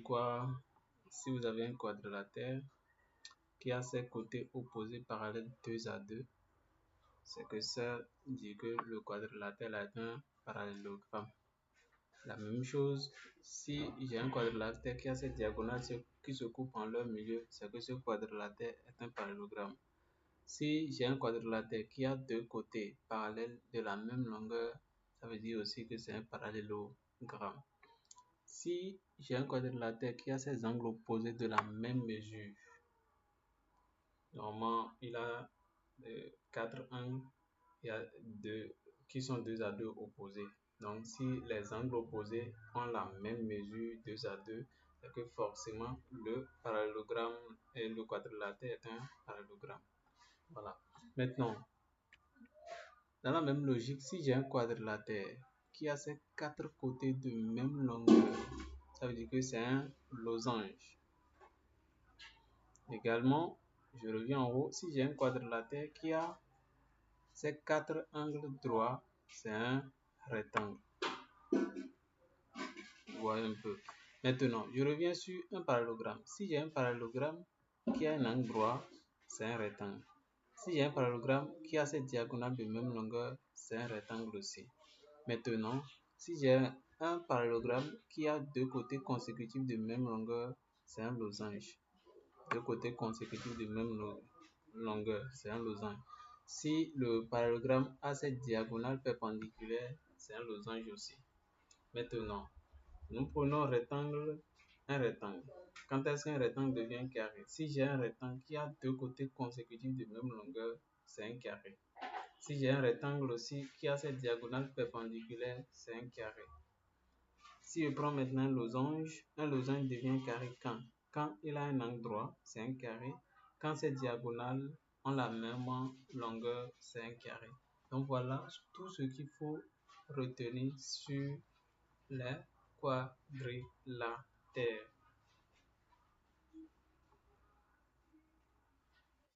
quoi? Si vous avez un quadrilatère qui a ses côtés opposés parallèles 2 à 2, c'est que ça dit que le quadrilatère est un parallélogramme. La même chose, si j'ai un quadrilatère qui a cette diagonale qui se coupe en leur milieu, c'est que ce quadrilatère est un parallélogramme. Si j'ai un quadrilatère qui a deux côtés parallèles de la même longueur, ça veut dire aussi que c'est un parallélogramme. Si j'ai un quadrilatère qui a ses angles opposés de la même mesure, normalement il a 4 angles qui sont 2 à 2 opposés. Donc si les angles opposés ont la même mesure 2 à 2, c'est que forcément le parallélogramme et le quadrilatère est un parallélogramme. Voilà. Maintenant, dans la même logique, si j'ai un quadrilatère qui a ses 4 côtés de même longueur, ça veut dire que c'est un losange. Également, je reviens en haut, si j'ai un quadrilatère qui a ses 4 angles droits, c'est un rectangle. Vous voyez un peu. Maintenant, je reviens sur un parallélogramme. Si j'ai un parallélogramme qui a un angle droit, c'est un rectangle. Si j'ai un parallélogramme qui a cette diagonale de même longueur, c'est un rectangle aussi. Maintenant, si j'ai un parallélogramme qui a deux côtés consécutifs de même longueur, c'est un losange. Deux côtés consécutifs de même longueur, c'est un losange. Si le parallélogramme a cette diagonale perpendiculaire, c'est un losange aussi. Maintenant, nous prenons un rectangle. Quand est-ce qu'un rectangle devient carré? Si j'ai un rectangle qui a deux côtés consécutifs de même longueur, c'est un carré. Si j'ai un rectangle aussi qui a cette diagonale perpendiculaire, c'est un carré. Si je prends maintenant un losange devient carré quand? Quand il a un angle droit, c'est un carré. Quand ces diagonales ont la même longueur, c'est un carré. Donc voilà tout ce qu'il faut retenir sur les quadrilatères.